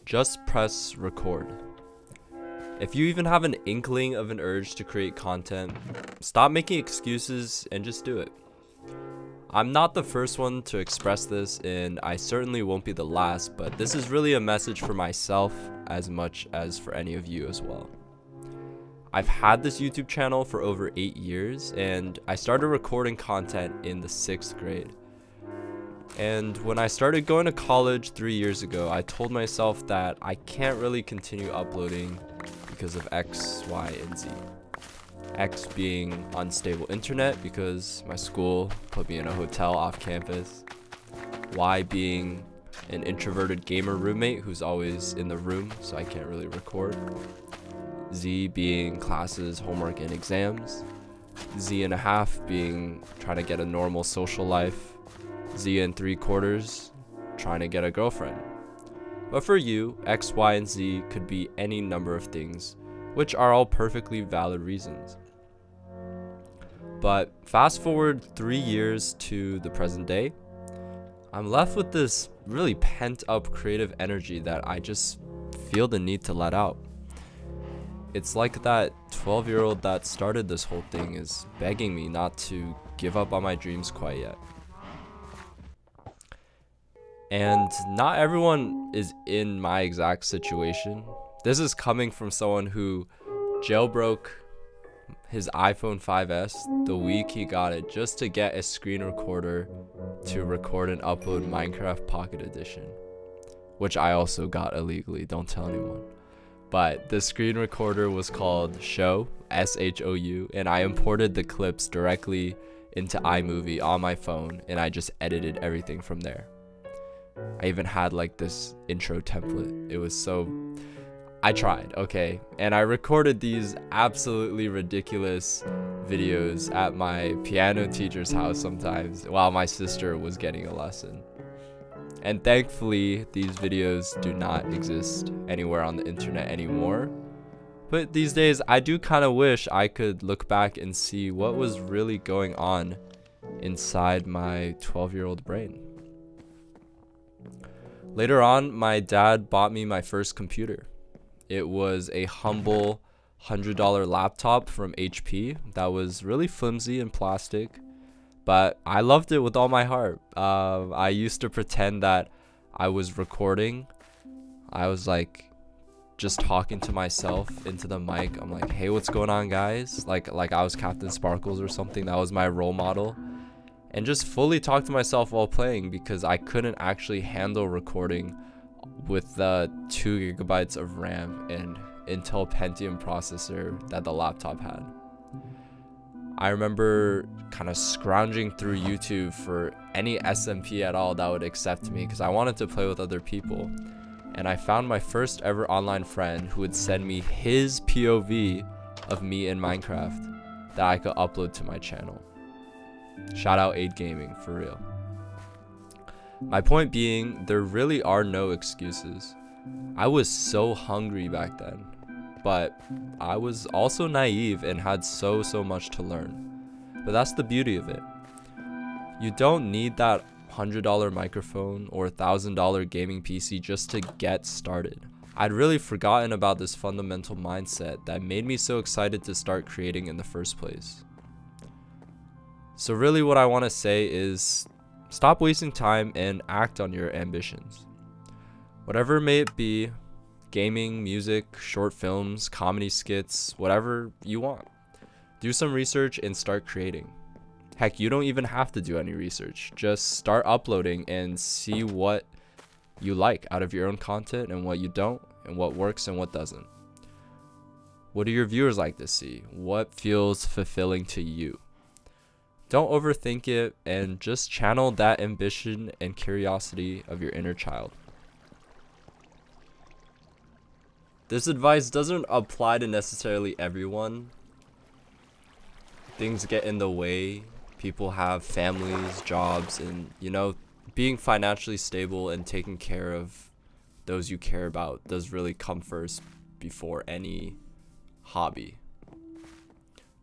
just press record. If you even have an inkling of an urge to create content, stop making excuses and just do it. I'm not the first one to express this, and I certainly won't be the last, but this is really a message for myself as much as for any of you as well. I've had this YouTube channel for over 8 years, and I started recording content in the 6th grade. And when I started going to college 3 years ago, I told myself that I can't really continue uploading because of X, Y, and Z. X being unstable internet because my school put me in a hotel off campus. Y being an introverted gamer roommate who's always in the room, so I can't really record. Z being classes, homework, and exams. Z and a half being trying to get a normal social life. Z and 3/4 trying to get a girlfriend. But for you, X, Y, and Z could be any number of things, which are all perfectly valid reasons. But fast forward 3 years to the present day, I'm left with this really pent up creative energy that I just feel the need to let out. It's like that 12-year-old that started this whole thing is begging me not to give up on my dreams quite yet. And not everyone is in my exact situation. This is coming from someone who jailbroke his iPhone 5S the week he got it just to get a screen recorder to record and upload Minecraft Pocket Edition, which I also got illegally, don't tell anyone. But the screen recorder was called Show, S-H-O-U, and I imported the clips directly into iMovie on my phone, and I just edited everything from there. I even had like this intro template. It was so... I tried, okay? And I recorded these absolutely ridiculous videos at my piano teacher's house sometimes while my sister was getting a lesson. And thankfully, these videos do not exist anywhere on the internet anymore. But these days, I do kind of wish I could look back and see what was really going on inside my 12-year-old brain. Later on, my dad bought me my first computer. It was a humble $100 laptop from HP that was really flimsy and plastic, but I loved it with all my heart. I used to pretend that I was recording. I was like just talking to myself into the mic. I'm like, hey, what's going on, guys? Like I was Captain Sparkles or something. That was my role model. And just fully talk to myself while playing because I couldn't actually handle recording with the 2 GB of RAM and Intel Pentium processor that the laptop had. I remember kind of scrounging through YouTube for any SMP at all that would accept me because I wanted to play with other people. And I found my first ever online friend who would send me his POV of me in Minecraft that I could upload to my channel. Shout out Aid Gaming, for real. My point being, there really are no excuses. I was so hungry back then, but I was also naive and had so much to learn. But that's the beauty of it. You don't need that $100 microphone or $1,000 gaming PC just to get started. I'd really forgotten about this fundamental mindset that made me so excited to start creating in the first place. So really what I want to say is stop wasting time and act on your ambitions. Whatever may it be, gaming, music, short films, comedy skits, whatever you want. Do some research and start creating. Heck, you don't even have to do any research. Just start uploading and see what you like out of your own content and what you don't, and what works and what doesn't. What do your viewers like to see? What feels fulfilling to you? Don't overthink it and just channel that ambition and curiosity of your inner child. This advice doesn't apply to necessarily everyone. Things get in the way. People have families, jobs, and being financially stable and taking care of those you care about does really come first before any hobby.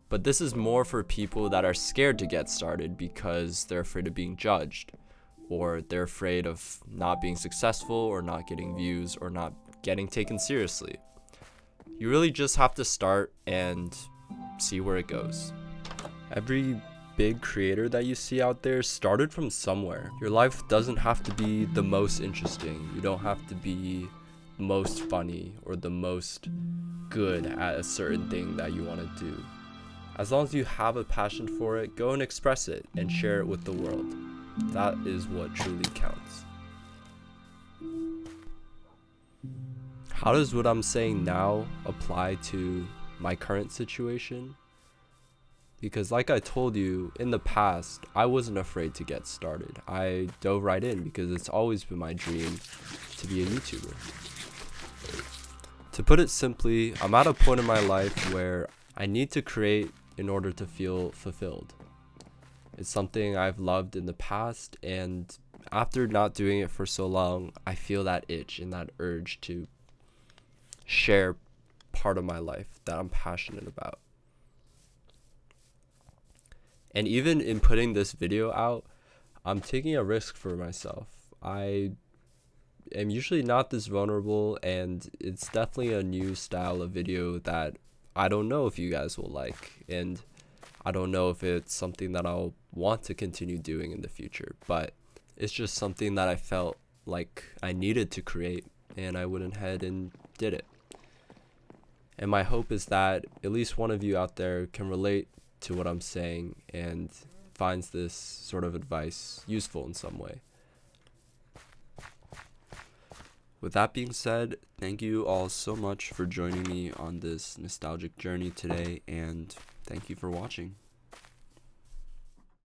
But this is more for people that are scared to get started because they're afraid of being judged, or they're afraid of not being successful or not getting views or not getting taken seriously. You really just have to start and see where it goes. Every big creator that you see out there started from somewhere. Your life doesn't have to be the most interesting. You don't have to be the most funny or the most good at a certain thing that you want to do. As long as you have a passion for it, go and express it and share it with the world. That is what truly counts. How does what I'm saying now apply to my current situation? Because like I told you, in the past, I wasn't afraid to get started. I dove right in because it's always been my dream to be a YouTuber. To put it simply, I'm at a point in my life where I need to create in order to feel fulfilled. It's something I've loved in the past, and after not doing it for so long, I feel that itch and that urge to share part of my life that I'm passionate about. And even in putting this video out, I'm taking a risk for myself. I am usually not this vulnerable, and it's definitely a new style of video that I don't know if you guys will like, and I don't know if it's something that I'll want to continue doing in the future, but it's just something that I felt like I needed to create, and I went ahead and did it. And my hope is that at least one of you out there can relate to what I'm saying and finds this sort of advice useful in some way. With that being said, thank you all so much for joining me on this nostalgic journey today, and thank you for watching.